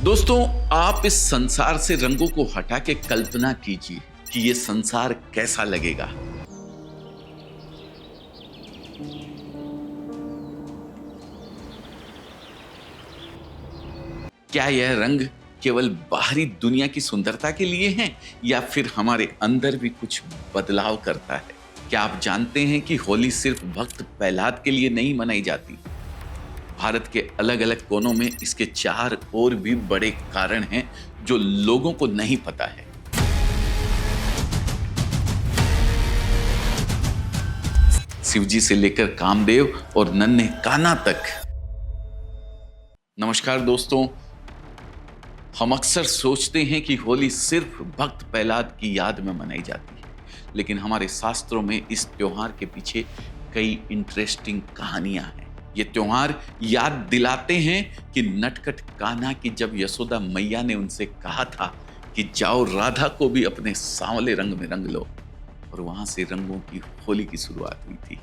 दोस्तों, आप इस संसार से रंगों को हटा के कल्पना कीजिए कि ये संसार कैसा लगेगा। क्या यह रंग केवल बाहरी दुनिया की सुंदरता के लिए हैं या फिर हमारे अंदर भी कुछ बदलाव करता है? क्या आप जानते हैं कि होली सिर्फ भक्त प्रहलाद के लिए नहीं मनाई जाती? भारत के अलग अलग कोनों में इसके चार और भी बड़े कारण हैं जो लोगों को नहीं पता है। शिवजी से लेकर कामदेव और नन्हे कान्हा तक। नमस्कार दोस्तों, हम अक्सर सोचते हैं कि होली सिर्फ भक्त प्रहलाद की याद में मनाई जाती है, लेकिन हमारे शास्त्रों में इस त्योहार के पीछे कई इंटरेस्टिंग कहानियां हैं। ये त्योहार याद दिलाते हैं कि नटखट कान्हा की जब यशोदा मैया ने उनसे कहा था कि जाओ राधा को भी अपने सांवले रंग में रंग लो, और वहां से रंगों की होली की शुरुआत हुई थी।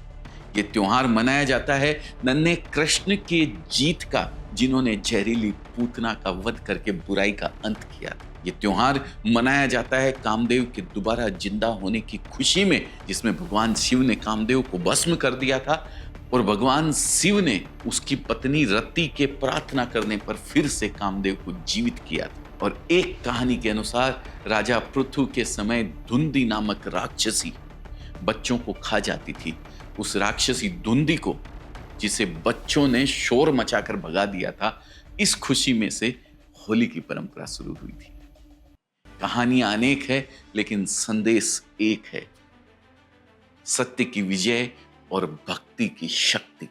ये त्योहार मनाया जाता है नन्हे कृष्ण के जीत का, जिन्होंने जहरीली पूतना का वध करके बुराई का अंत किया। ये त्योहार मनाया जाता है कामदेव के दोबारा जिंदा होने की खुशी में, जिसमें भगवान शिव ने कामदेव को भस्म कर दिया था और भगवान शिव ने उसकी पत्नी रति के प्रार्थना करने पर फिर से कामदेव को जीवित किया था। और एक कहानी के अनुसार राजा पृथु के समय धुंधी नामक राक्षसी बच्चों को खा जाती थी। उस राक्षसी धुंधी को, जिसे बच्चों ने शोर मचाकर भगा दिया था, इस खुशी में से होली की परंपरा शुरू हुई थी। कहानियां अनेक है लेकिन संदेश एक है, सत्य की विजय और भक्ति की शक्ति।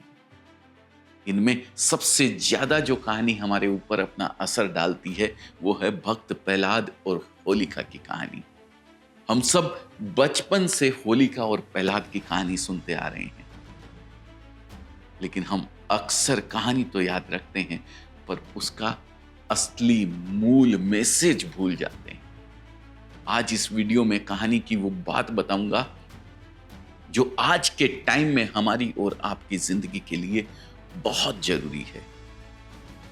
इनमें सबसे ज्यादा जो कहानी हमारे ऊपर अपना असर डालती है वो है भक्त प्रहलाद और होलिका की कहानी। हम सब बचपन से होलिका और प्रहलाद की कहानी सुनते आ रहे हैं, लेकिन हम अक्सर कहानी तो याद रखते हैं पर उसका असली मूल मैसेज भूल जाते हैं। आज इस वीडियो में कहानी की वो बात बताऊंगा जो आज के टाइम में हमारी और आपकी जिंदगी के लिए बहुत जरूरी है।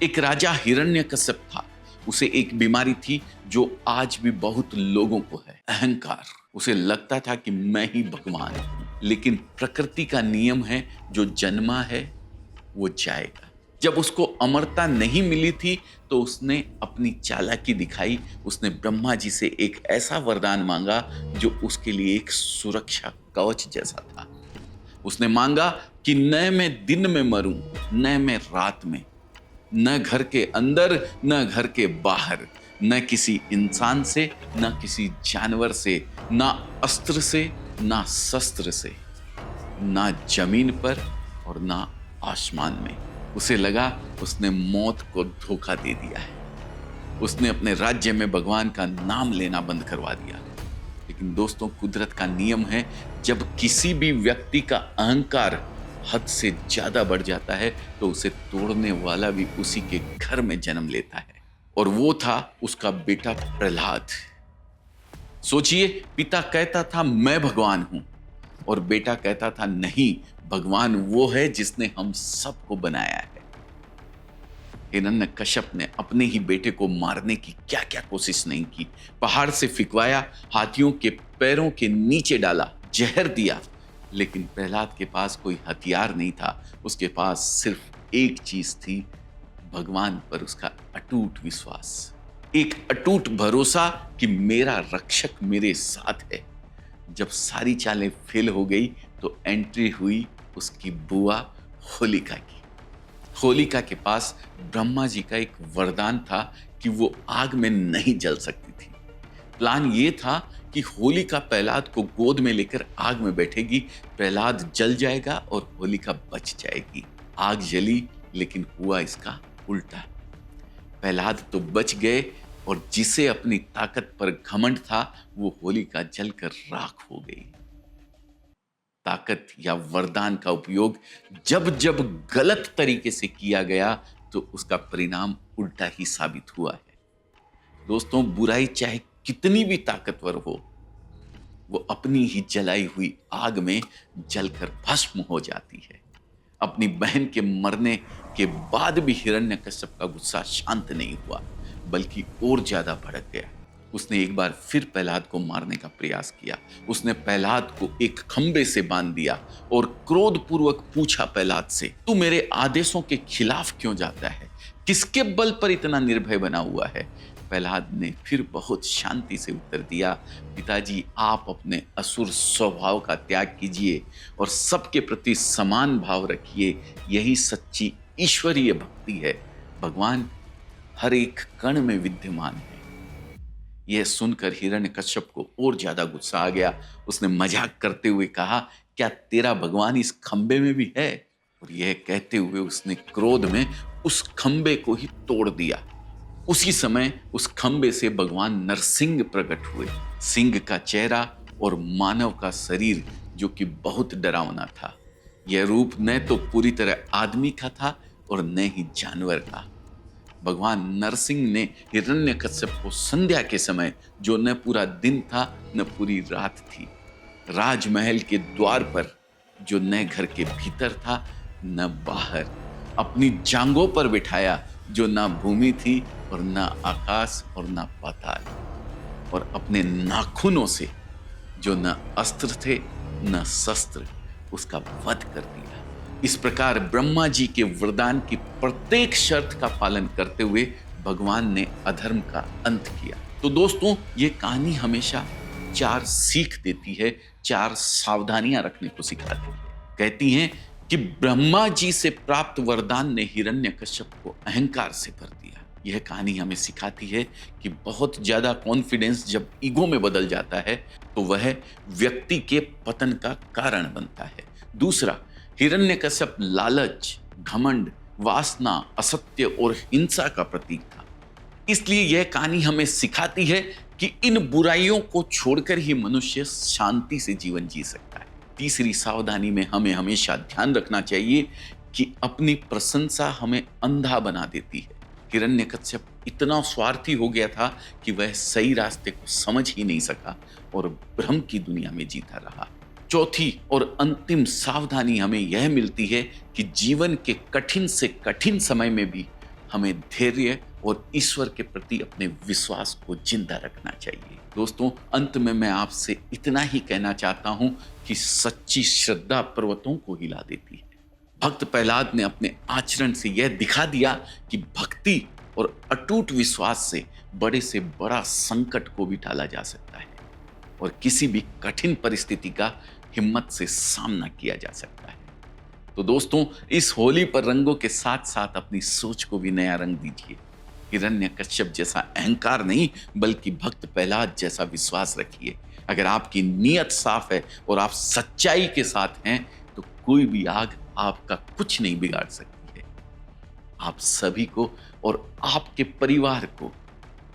एक राजा हिरण्यकश्यप था। उसे एक बीमारी थी जो आज भी बहुत लोगों को है, अहंकार। उसे लगता था कि मैं ही भगवान हूं, लेकिन प्रकृति का नियम है, जो जन्मा है वो जाएगा। जब उसको अमरता नहीं मिली थी तो उसने अपनी चालाकी दिखाई। उसने ब्रह्मा जी से एक ऐसा वरदान मांगा जो उसके लिए एक सुरक्षा कवच जैसा था। उसने मांगा कि न मैं दिन में मरूं, न मैं रात में, न घर के अंदर न घर के बाहर, न किसी इंसान से न किसी जानवर से, न अस्त्र से न शस्त्र से, न जमीन पर और न आसमान में। उसे लगा उसने मौत को धोखा दे दिया है। उसने अपने राज्य में भगवान का नाम लेना बंद करवा दिया। लेकिन दोस्तों, कुदरत का नियम है, जब किसी भी व्यक्ति का अहंकार हद से ज्यादा बढ़ जाता है तो उसे तोड़ने वाला भी उसी के घर में जन्म लेता है, और वो था उसका बेटा प्रहलाद। सोचिए, पिता कहता था मैं भगवान हूं, और बेटा कहता था नहीं, भगवान वो है जिसने हम सबको बनाया है। हिरण्यकश्यप ने अपने ही बेटे को मारने की क्या क्या कोशिश नहीं की। पहाड़ से फिकवाया, हाथियों के पैरों के नीचे डाला, जहर दिया, लेकिन प्रहलाद के पास कोई हथियार नहीं था। उसके पास सिर्फ एक चीज थी, भगवान पर उसका अटूट विश्वास, एक अटूट भरोसा कि मेरा रक्षक मेरे साथ है। जब सारी चालें फेल हो गई तो एंट्री हुई उसकी बुआ होलिका की। होलिका के पास ब्रह्मा जी का एक वरदान था कि वो आग में नहीं जल सकती थी। प्लान ये था कि होलिका प्रहलाद को गोद में लेकर आग में बैठेगी, प्रहलाद जल जाएगा और होलिका बच जाएगी। आग जली, लेकिन हुआ इसका उल्टा। प्रहलाद तो बच गए, और जिसे अपनी ताकत पर घमंड था वो होलिका जलकर राख हो गई। ताकत या वरदान का उपयोग जब जब गलत तरीके से किया गया तो उसका परिणाम उल्टा ही साबित हुआ है। दोस्तों, बुराई चाहे कितनी भी ताकतवर हो, वो अपनी ही जलाई हुई आग में जलकर भस्म हो जाती है। अपनी बहन के मरने के बाद भी हिरण्यकश्यप का गुस्सा शांत नहीं हुआ। बल्कि और ज्यादा भड़क गया। उसने एक बार फिर प्रहलाद को मारने का प्रयास किया। उसने प्रहलाद को एक खंबे से बांध दिया और क्रोधपूर्वक पूछा प्रहलाद से, तू मेरे आदेशों के खिलाफ क्यों जाता है? किसके बल पर इतना निर्भय बना हुआ है? प्रहलाद ने फिर बहुत शांति से उत्तर दिया, पिताजी, आप अपने असुर स्वभाव का त्याग कीजिए और सबके प्रति समान भाव रखिए। यही सच्ची ईश्वरीय भक्ति है। भगवान हर एक कण में विद्यमान है। यह सुनकर हिरण्यकश्यप को और ज्यादा गुस्सा आ गया। उसने मजाक करते हुए कहा, क्या तेरा भगवान इस खंबे में भी है? और यह कहते हुए उसने क्रोध में उस खंबे को ही तोड़ दिया। उसी समय उस खंबे से भगवान नरसिंह प्रकट हुए। सिंह का चेहरा और मानव का शरीर, जो कि बहुत डरावना था। यह रूप न तो पूरी तरह आदमी का था और न ही जानवर का। भगवान नरसिंह ने हिरण्यकश्यप को संध्या के समय, जो न पूरा दिन था न पूरी रात थी, राजमहल के द्वार पर, जो न घर के भीतर था न बाहर, अपनी जांघों पर बिठाया, जो न भूमि थी और न आकाश और न पाताल, और अपने नाखूनों से, जो न अस्त्र थे न शस्त्र, उसका वध कर दिया। इस प्रकार ब्रह्मा जी के वरदान की प्रत्येक शर्त का पालन करते हुए भगवान ने अधर्म का अंत किया। तो दोस्तों, ये कहानी हमेशा 4 सीख देती है, 4 सावधानियां रखने को सिखाती है। कहती हैं कि ब्रह्मा जी से प्राप्त वरदान ने हिरण्यकश्यप को अहंकार से भर दिया। यह कहानी हमें सिखाती है कि बहुत ज्यादा कॉन्फिडेंस जब ईगो में बदल जाता है तो वह व्यक्ति के पतन का कारण बनता है। दूसरा, हिरण्यकश्यप लालच, घमंड, वासना, असत्य और हिंसा का प्रतीक था। इसलिए यह कहानी हमें सिखाती है कि इन बुराइयों को छोड़कर ही मनुष्य शांति से जीवन जी सकता है। तीसरी सावधानी में हमें हमेशा ध्यान रखना चाहिए कि अपनी प्रशंसा हमें अंधा बना देती है। हिरण्यकश्यप इतना स्वार्थी हो गया था कि वह सही रास्ते को समझ ही नहीं सका और भ्रम की दुनिया में जीता रहा। चौथी और अंतिम सावधानी हमें यह मिलती है कि जीवन के कठिन से कठिन समय में भी हमें धैर्य और ईश्वर के प्रति अपने विश्वास को जिंदा रखना चाहिए। दोस्तों, अंत में मैं आपसे इतना ही कहना चाहता हूं कि सच्ची श्रद्धा पर्वतों को हिला देती है। भक्त प्रहलाद ने अपने आचरण से यह दिखा दिया कि भक्ति और अटूट विश्वास से बड़े से बड़ा संकट को भी टाला जा सकता है और किसी भी कठिन परिस्थिति का हिम्मत से सामना किया जा सकता है। तो दोस्तों, इस होली पर रंगों के साथ साथ अपनी सोच को भी नया रंग दीजिए। हिरण्यकश्यप जैसा अहंकार नहीं, बल्कि भक्त प्रहलाद जैसा विश्वास रखिए। अगर आपकी नीयत साफ है और आप सच्चाई के साथ हैं तो कोई भी आग आपका कुछ नहीं बिगाड़ सकती है। आप सभी को और आपके परिवार को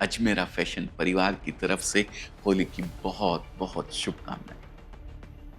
अजमेरा फैशन परिवार की तरफ से होली की बहुत बहुत शुभकामनाएं।